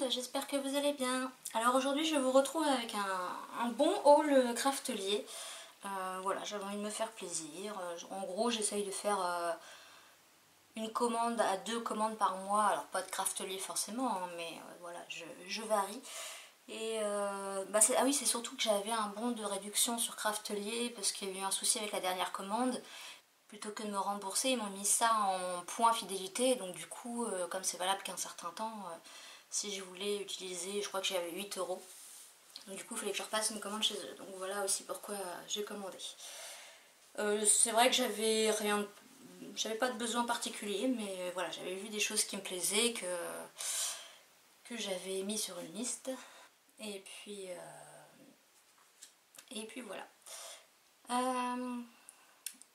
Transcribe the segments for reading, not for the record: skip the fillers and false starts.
j'espère que vous allez bien. Alors aujourd'hui je vous retrouve avec un bon haul craftelier. Voilà, j'avais envie de me faire plaisir. En gros j'essaye de faire une commande à 2 commandes par mois. Alors pas de craftelier forcément, hein, mais voilà, je varie. Et ah oui, c'est surtout que j'avais un bon de réduction sur Craftelier parce qu'il y a eu un souci avec la dernière commande. Plutôt que de me rembourser, ils m'ont mis ça en points fidélité. Donc du coup, comme c'est valable qu'un certain temps, si je voulais utiliser, je crois que j'avais 8 euros. Donc du coup, il fallait que je repasse une commande chez eux. Donc voilà aussi pourquoi j'ai commandé. C'est vrai que j'avais pas de besoin particulier, mais voilà, j'avais vu des choses qui me plaisaient, que j'avais mis sur une liste. Et puis voilà.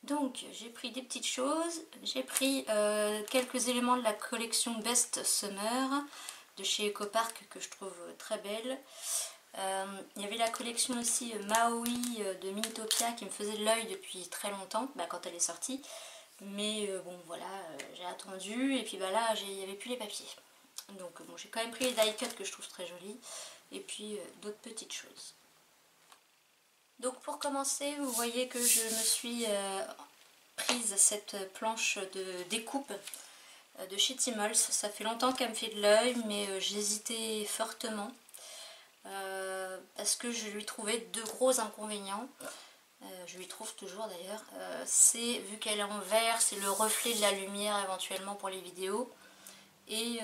Donc j'ai pris des petites choses, j'ai pris quelques éléments de la collection Best Summer de chez Ecopark que je trouve très belle. Il y avait la collection aussi Maui de Minitopia qui me faisait de l'œil depuis très longtemps, quand elle est sortie. Mais bon voilà, j'ai attendu et puis là il n'y avait plus les papiers. Donc bon, j'ai quand même pris les die cut que je trouve très jolis et puis d'autres petites choses. Donc pour commencer, vous voyez que je me suis prise cette planche de découpe de chez Tmall. Ça fait longtemps qu'elle me fait de l'œil, mais j'hésitais fortement parce que je lui trouvais deux gros inconvénients. Je lui trouve toujours d'ailleurs. C'est, vu qu'elle est en verre, c'est le reflet de la lumière éventuellement pour les vidéos. Et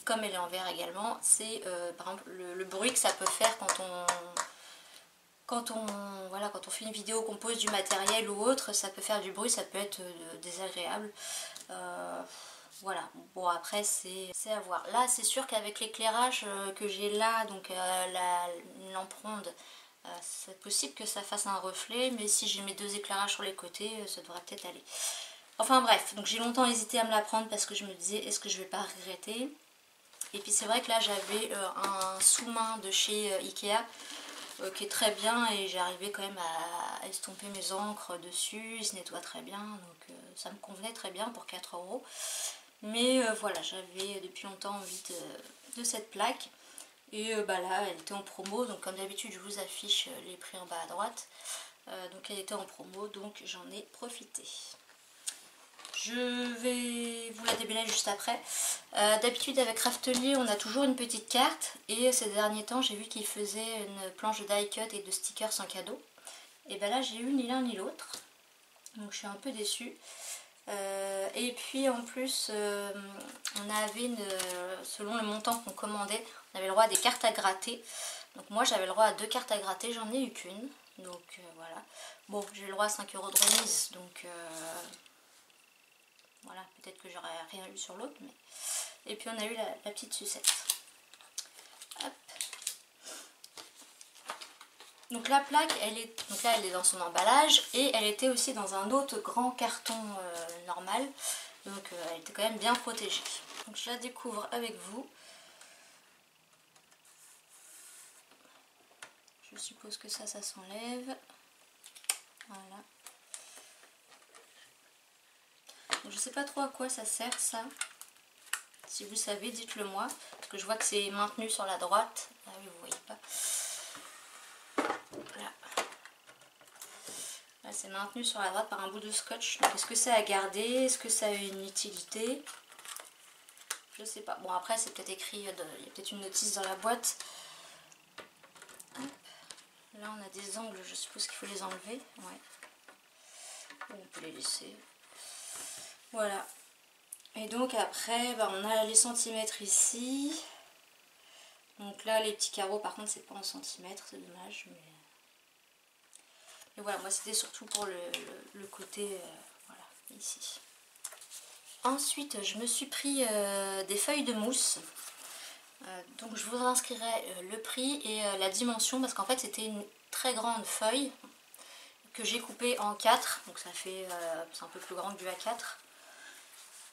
comme elle est en verre également, c'est par exemple le bruit que ça peut faire quand on fait une vidéo, qu'on pose du matériel ou autre, ça peut faire du bruit, ça peut être désagréable. Voilà, bon après c'est à voir. Là c'est sûr qu'avec l'éclairage que j'ai là, donc la lampe ronde, c'est possible que ça fasse un reflet, mais si j'ai mes deux éclairages sur les côtés, ça devrait peut-être aller. Enfin bref, donc j'ai longtemps hésité à me la prendre parce que je me disais est-ce que je vais pas regretter. Et puis c'est vrai que là j'avais un sous-main de chez Ikea qui est très bien et j'ai arrivé quand même à estomper mes encres dessus, il se nettoie très bien, donc ça me convenait très bien pour 4 euros. Mais voilà, j'avais depuis longtemps envie de cette plaque et là elle était en promo, donc comme d'habitude je vous affiche les prix en bas à droite. Donc elle était en promo, donc j'en ai profité. Je vais vous la déballer juste après. D'habitude avec Craftelier on a toujours une petite carte et ces derniers temps j'ai vu qu'ils faisaient une planche de die cut et de stickers en cadeau. Et là j'ai eu ni l'un ni l'autre, donc je suis un peu déçue. Et puis en plus on avait selon le montant qu'on commandait, on avait le droit à des cartes à gratter. Donc moi j'avais le droit à 2 cartes à gratter, j'en ai eu qu'une. Donc voilà. Bon, j'ai le droit à 5 euros de remise, donc voilà, peut-être que j'aurais rien eu sur l'autre, mais... Et puis on a eu la petite sucette. Hop. Donc la plaque, donc là elle est dans son emballage et elle était aussi dans un autre grand carton normal. Donc elle était quand même bien protégée. Donc je la découvre avec vous. Je suppose que ça s'enlève. Voilà. Donc je sais pas trop à quoi ça sert ça. Si vous savez, dites-le moi. Parce que je vois que c'est maintenu sur la droite. Ah oui, vous voyez pas. Voilà. Là, c'est maintenu sur la droite par un bout de scotch. Donc est-ce que c'est à garder? Est-ce que ça a une utilité? Je sais pas. Bon, après, c'est peut-être écrit, il y a peut-être une notice dans la boîte. Hop. Là, on a des angles, je suppose qu'il faut les enlever. Ouais. Ou on peut les laisser. Voilà. Et donc après, on a les centimètres ici. Donc là, les petits carreaux, par contre, c'est pas en centimètres, c'est dommage. Mais voilà, moi, c'était surtout pour le côté, voilà, ici. Ensuite, je me suis pris des feuilles de mousse. Donc je vous inscrirai le prix et la dimension, parce qu'en fait, c'était une très grande feuille que j'ai coupée en 4. Donc ça fait, c'est un peu plus grand que du A4.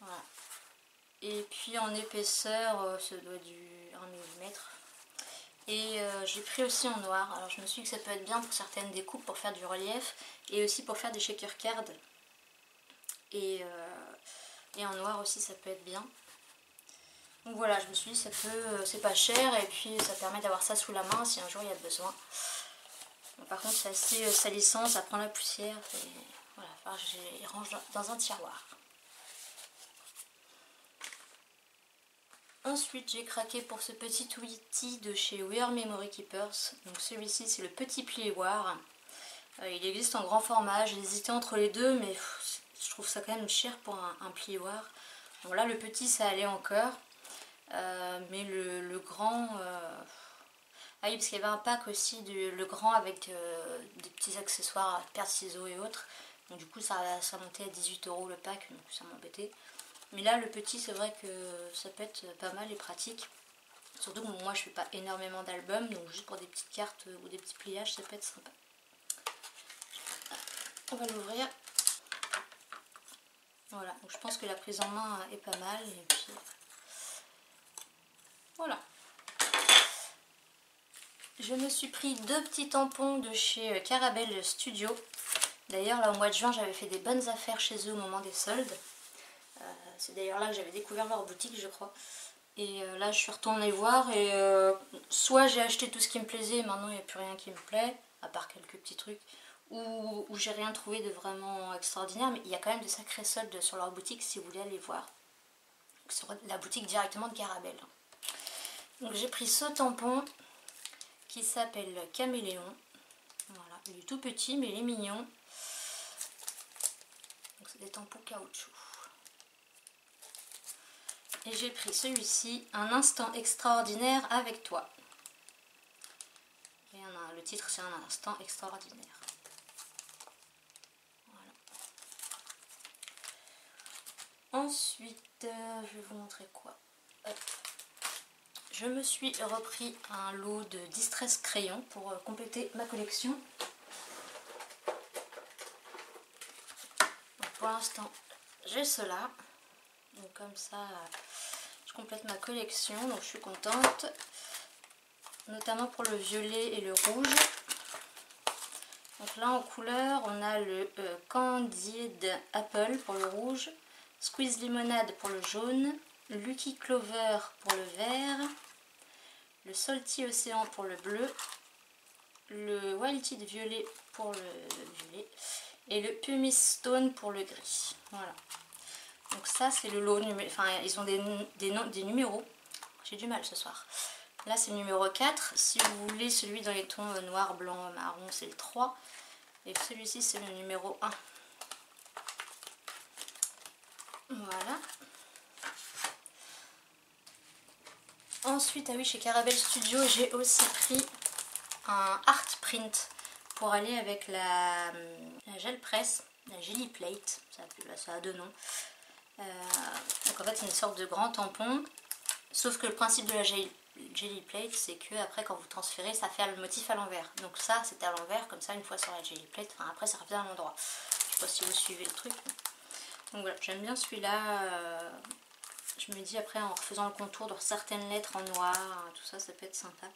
Voilà. Et puis en épaisseur, ça doit du 1 mm. Et j'ai pris aussi en noir. Alors je me suis dit que ça peut être bien pour certaines découpes, pour faire du relief. Et aussi pour faire des shaker cards. Et en noir aussi ça peut être bien. Donc voilà, je me suis dit c'est pas cher et puis ça permet d'avoir ça sous la main si un jour il y a besoin. Bon, par contre c'est assez salissant, ça prend la poussière et voilà, enfin, je les range dans un tiroir. Ensuite j'ai craqué pour ce petit outil de chez We Are Memory Keepers. Donc celui-ci c'est le petit plioir. Il existe en grand format, j'ai hésité entre les deux mais je trouve ça quand même cher pour un plioir. Bon là le petit ça allait encore. Mais le grand... Ah oui, parce qu'il y avait un pack aussi, le grand avec des petits accessoires, paire de ciseaux et autres. Donc du coup ça montait à 18 € le pack, donc ça m'embêtait. Mais là le petit c'est vrai que ça peut être pas mal et pratique. Surtout que moi je fais pas énormément d'albums, donc juste pour des petites cartes ou des petits pliages ça peut être sympa. On va l'ouvrir. Voilà, donc je pense que la prise en main est pas mal. Et puis voilà. Je me suis pris 2 petits tampons de chez Carabelle Studio. D'ailleurs là au mois de juin j'avais fait des bonnes affaires chez eux au moment des soldes. C'est d'ailleurs là que j'avais découvert leur boutique je crois. Et là je suis retournée voir et soit j'ai acheté tout ce qui me plaisait et maintenant il n'y a plus rien qui me plaît, à part quelques petits trucs. Ou j'ai rien trouvé de vraiment extraordinaire, mais il y a quand même de sacrés soldes sur leur boutique si vous voulez aller voir. Sur la boutique directement de Carabelle. Donc j'ai pris ce tampon qui s'appelle Caméléon. Voilà, il est tout petit mais il est mignon. Donc c'est des tampons caoutchouc. Et j'ai pris celui-ci, Un instant extraordinaire avec toi. Et le titre c'est Un instant extraordinaire. Voilà. Ensuite, je vais vous montrer quoi. Hop. Je me suis repris un lot de Distress crayons pour compléter ma collection. Donc pour l'instant, j'ai cela. Donc comme ça, je complète ma collection. Donc je suis contente. Notamment pour le violet et le rouge. Donc là en couleur, on a le Candied Apple pour le rouge, Squeeze Limonade pour le jaune, Lucky Clover pour le vert, le Salty Océan pour le bleu, le Wilted Violet pour le violet et le Pumice Stone pour le gris. Voilà. Donc ça c'est le lot, enfin ils ont des numéros. J'ai du mal ce soir. Là c'est le numéro 4. Si vous voulez celui dans les tons noir, blanc, marron, c'est le 3. Et celui-ci c'est le numéro 1. Voilà. Ensuite, ah oui, chez Carabelle Studio, j'ai aussi pris un art print pour aller avec la gel presse, la Jelly Plate, ça a deux noms. Donc en fait c'est une sorte de grand tampon, sauf que le principe de la Jelly Plate c'est que après quand vous transférez ça fait le motif à l'envers. Donc ça c'était à l'envers, comme ça une fois sur la Jelly Plate, enfin après ça revient à l'endroit. Je sais pas si vous suivez le truc. Donc voilà, j'aime bien celui-là. Je me dis après en refaisant le contour de certaines lettres en noir, tout ça, ça peut être sympa.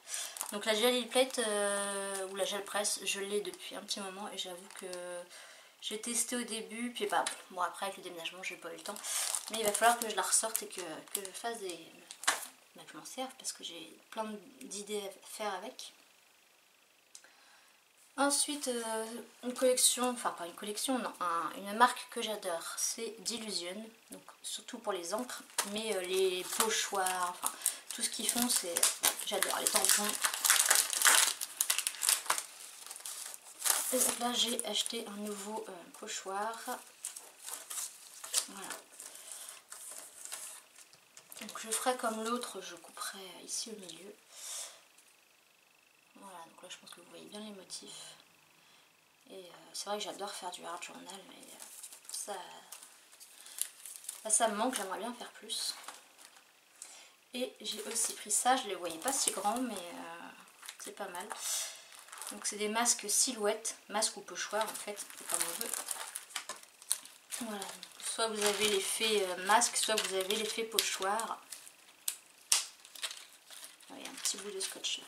Donc la Jelly Plate ou la gel presse, je l'ai depuis un petit moment et j'avoue que j'ai testé au début, puis bah, bon après avec le déménagement j'ai pas eu le temps. Mais il va falloir que je la ressorte et que je fasse des... Bah, que je m'en serve parce que j'ai plein d'idées à faire avec. Ensuite, une collection, enfin pas une collection, non, une marque que j'adore, c'est D'Illusion, donc surtout pour les encres, mais les pochoirs, enfin tout ce qu'ils font, c'est, j'adore les tampons. Et donc là j'ai acheté un nouveau pochoir, voilà. Donc je ferai comme l'autre, je couperai ici au milieu. Voilà, donc là je pense que vous voyez bien les motifs. Et c'est vrai que j'adore faire du art journal, mais ça me manque, j'aimerais bien faire plus. Et j'ai aussi pris ça, je ne les voyais pas si grands, mais c'est pas mal. Donc c'est des masques silhouettes, masque ou pochoir en fait, comme on veut. Voilà, soit vous avez l'effet masque, soit vous avez l'effet pochoir. Il y a un petit bout de scotch là.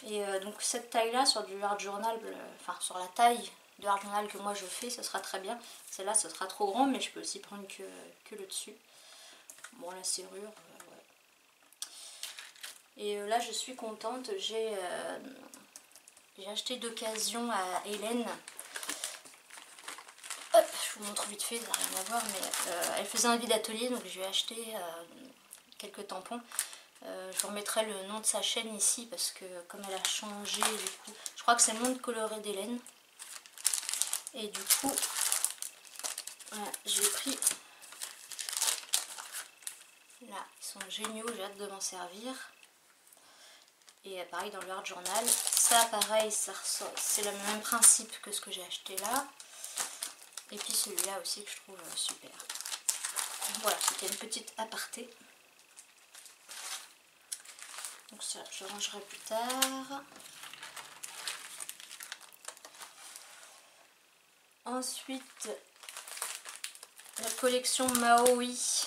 Et donc cette taille là sur du art journal, enfin sur la taille de art journal que moi je fais, ce sera très bien. Celle-là ce sera trop grand, mais je peux aussi prendre que le dessus. Bon la serrure, ouais. Et là je suis contente, j'ai acheté d'occasion à Hélène. Hop, je vous montre vite fait, ça n'a rien à voir, mais elle faisait un vide atelier, donc je lui ai acheté quelques tampons. Je vous remettrai le nom de sa chaîne ici parce que comme elle a changé, du coup, je crois que c'est le Monde coloré d'Hélène. Et du coup, voilà, j'ai pris. Là, ils sont géniaux, j'ai hâte de m'en servir. Et pareil dans le Art Journal. Ça, pareil, c'est le même principe que ce que j'ai acheté là. Et puis celui-là aussi que je trouve super. Voilà, c'était une petite aparté. Donc ça, je rangerai plus tard. Ensuite, la collection Maui.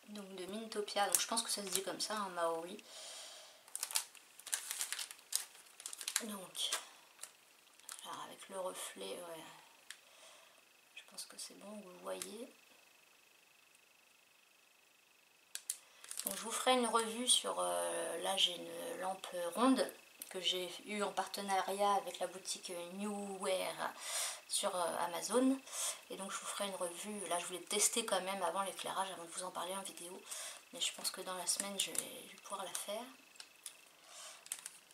Donc de Mintopia. Donc je pense que ça se dit comme ça, hein, Maui. Donc, alors avec le reflet, ouais. Je pense que c'est bon, vous voyez. Donc je vous ferai une revue sur, là j'ai une lampe ronde que j'ai eue en partenariat avec la boutique Newware sur Amazon. Et donc je vous ferai une revue, là je voulais tester quand même avant l'éclairage, avant de vous en parler en vidéo. Mais je pense que dans la semaine je vais pouvoir la faire.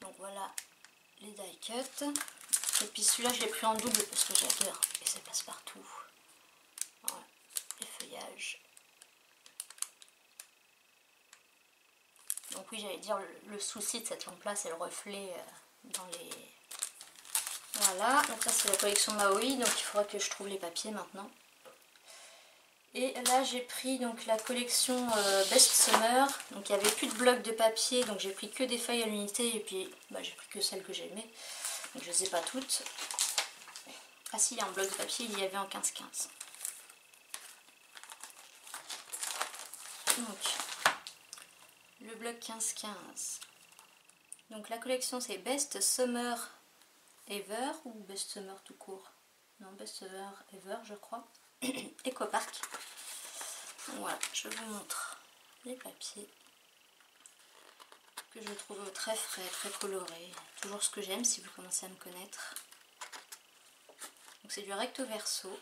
Donc voilà les die cuts. Et puis celui-là je l'ai pris en double parce que j'adore et ça passe partout. Voilà, les feuillages. Donc oui, j'allais dire, le souci de cette lampe-là, c'est le reflet dans les... Voilà, donc ça c'est la collection Maui, donc il faudra que je trouve les papiers maintenant. Et là j'ai pris donc la collection Best Summer, donc il n'y avait plus de blocs de papier, donc j'ai pris que des feuilles à l'unité, et puis bah, j'ai pris que celles que j'aimais, donc je ne les ai pas toutes. Ah si, il y a un bloc de papier, il y avait en 15-15. Donc... le bloc 15-15. Donc la collection c'est Best Summer Ever ou Best Summer tout court. Non, Best Summer Ever je crois. Ecopark. Voilà, je vous montre les papiers que je trouve très frais, très colorés. Toujours ce que j'aime si vous commencez à me connaître. Donc c'est du recto verso.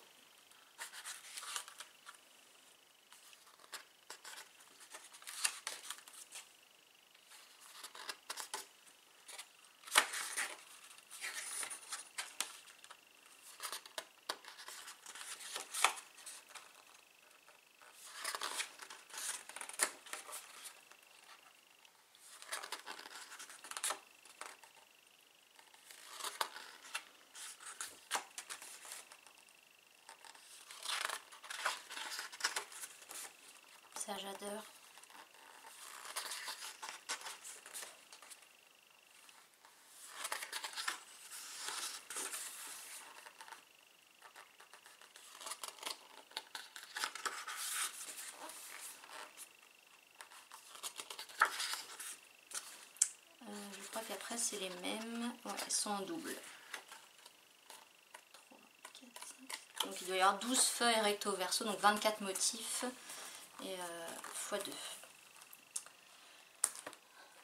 Ça j'adore. Je crois qu'après c'est les mêmes. Ouais, elles sont en double. 3, 4, 5. Donc il doit y avoir 12 feuilles recto verso, donc 24 motifs. Et x2.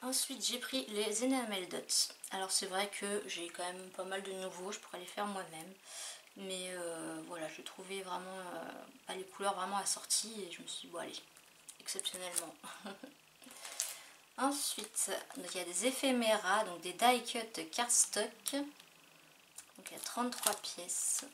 Ensuite j'ai pris les Enamel Dots. Alors c'est vrai que j'ai quand même pas mal de nouveaux, je pourrais les faire moi-même. Mais voilà, je trouvais vraiment les couleurs vraiment assorties et je me suis dit bon allez, exceptionnellement. Ensuite, donc, il y a des éphéméras, donc des die cut cardstock. Donc il y a 33 pièces.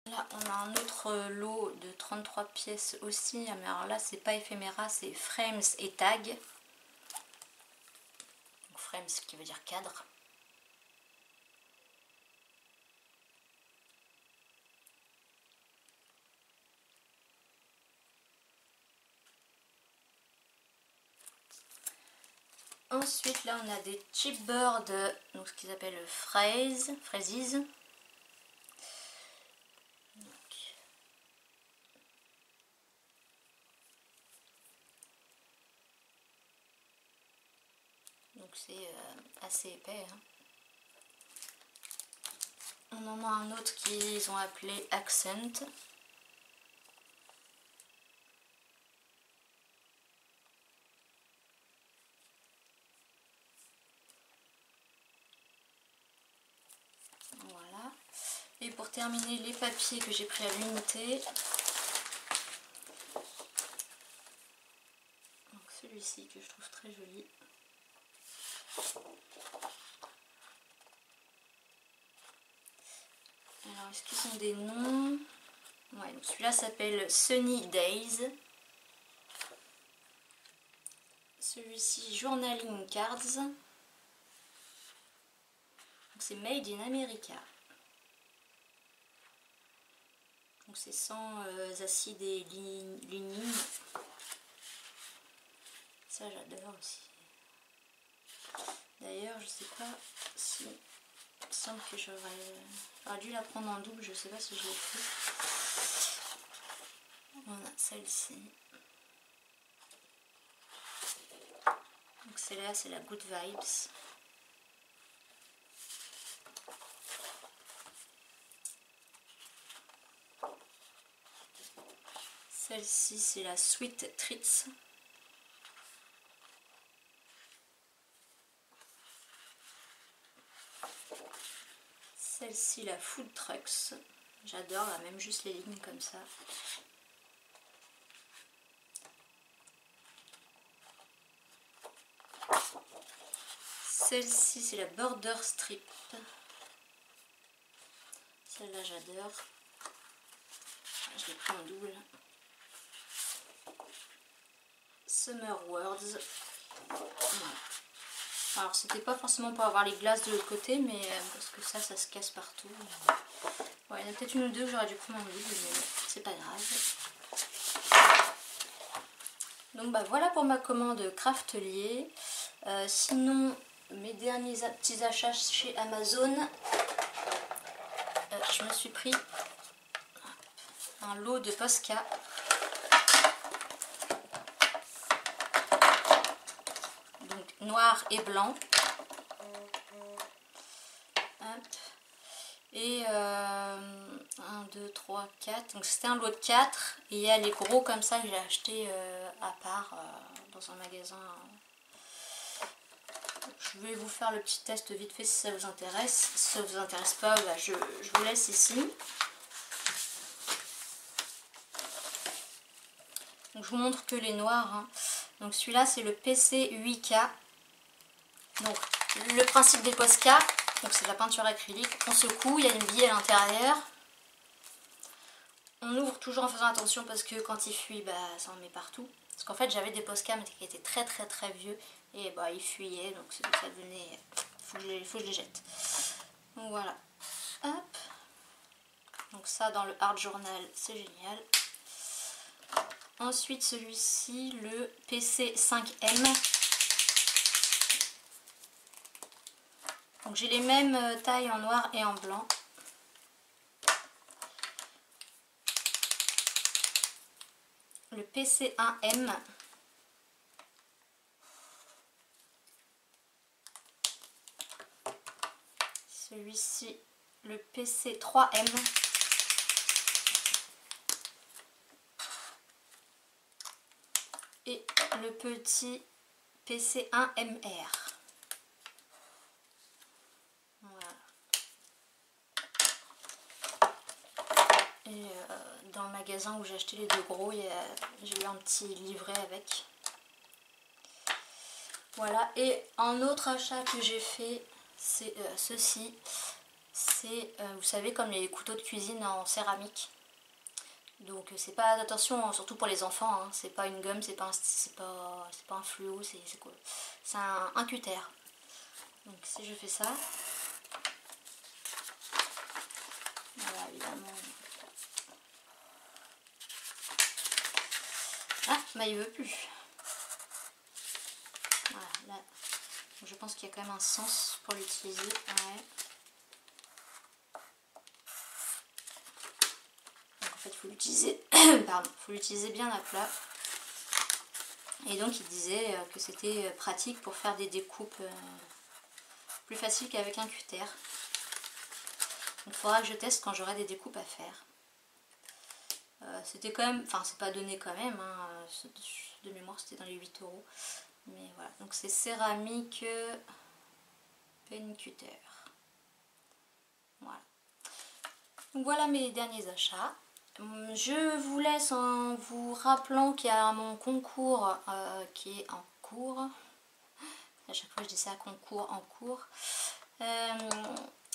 Là, on a un autre lot de 33 pièces aussi, mais alors là, c'est pas éphéméra, c'est frames et tags. Donc, frames qui veut dire cadre. Ensuite, là, on a des chipboards, donc ce qu'ils appellent phrases. c'est assez épais. Hein. On en a un autre qu'ils ont appelé Accent. Voilà. Et pour terminer les papiers que j'ai pris à l'unité, celui-ci que je trouve très joli. Alors est-ce qu'ils ont des noms? Ouais, donc celui-là s'appelle Sunny Days. Celui-ci Journaling Cards. C'est Made in America. Donc c'est sans acides et lignine. Ça j'adore aussi. D'ailleurs je sais pas si... Il me semble que j'aurais dû la prendre en double, je sais pas si je l'ai fait. Voilà, celle-ci. Donc celle-là c'est la Good Vibes. Celle-ci c'est la Sweet Treats. Celle-ci la Food Trucks. J'adore, là, même juste les lignes comme ça. Celle-ci c'est la Border Strip. Celle-là j'adore. Je l'ai pris en double. Summer Words. Voilà. Alors c'était pas forcément pour avoir les glaces de l'autre côté, mais parce que ça se casse partout. Ouais, il y en a peut-être une ou deux que j'aurais dû prendre en double, mais c'est pas grave. Donc bah voilà pour ma commande Craftelier. Sinon mes derniers petits achats chez Amazon, je me suis pris un lot de Posca. Donc noir et blanc. Hop. Et 1, 2, 3, 4. Donc c'était un lot de 4. Et il y a les gros comme ça que j'ai acheté à part dans un magasin. Je vais vous faire le petit test vite fait si ça vous intéresse. Si ça vous intéresse pas, bah, je vous laisse ici. Donc je vous montre que les noirs. Hein. Donc celui-là c'est le PC 8K. Donc le principe des Posca, donc c'est de la peinture acrylique. On secoue, il y a une bille à l'intérieur. On ouvre toujours en faisant attention parce que quand il fuit, bah, ça en met partout. Parce qu'en fait j'avais des Posca mais qui étaient très vieux et bah, ils fuyaient, donc c'est ça devenait... faut que je les jette. Donc voilà. Hop. Donc ça dans le Art Journal c'est génial. Ensuite celui-ci, le PC 5M. Donc j'ai les mêmes tailles en noir et en blanc. Le PC 1M. Celui-ci, le PC 3M. Et le petit PC 1MR. Voilà. Et dans le magasin où j'ai acheté les deux gros, j'ai eu un petit livret avec. Voilà. Et un autre achat que j'ai fait, c'est ceci. C'est, vous savez, comme les couteaux de cuisine en céramique. Donc c'est pas, attention, surtout pour les enfants, hein, c'est pas une gomme, c'est pas un fluo, c'est quoi? C'est un cutter. Donc si je fais ça, voilà, évidemment. Ah, bah il veut plus. Voilà, là, je pense qu'il y a quand même un sens pour l'utiliser. Ouais. Donc en fait, il faut l'utiliser, pardon, faut l'utiliser bien à plat. Et donc il disait que c'était pratique pour faire des découpes plus faciles qu'avec un cutter. Donc il faudra que je teste quand j'aurai des découpes à faire. C'était quand même, enfin c'est pas donné quand même, hein, de mémoire c'était dans les 8 €. Mais voilà, donc c'est céramique pen cutter. Voilà. Donc voilà mes derniers achats. Je vous laisse en vous rappelant qu'il y a mon concours qui est en cours. À chaque fois je dis ça, concours en cours.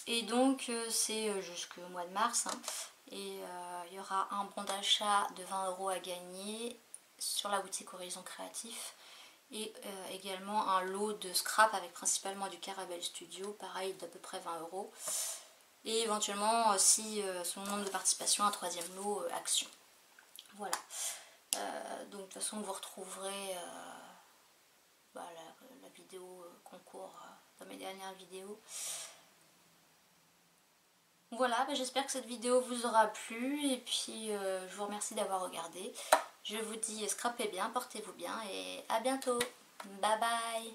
Et donc c'est jusqu'au mois de mars. Hein. Et il y aura un bon d'achat de 20 € à gagner sur la boutique Horizon Créatif. Et également un lot de scrap avec principalement du Caravelle Studio, pareil d'à peu près 20 €. Et éventuellement, si son nombre de participation, un troisième lot action. Voilà. Donc de toute façon, vous retrouverez la vidéo concours dans mes dernières vidéos. Voilà, j'espère que cette vidéo vous aura plu. Et puis, je vous remercie d'avoir regardé. Je vous dis scrapez bien, portez-vous bien et à bientôt. Bye bye.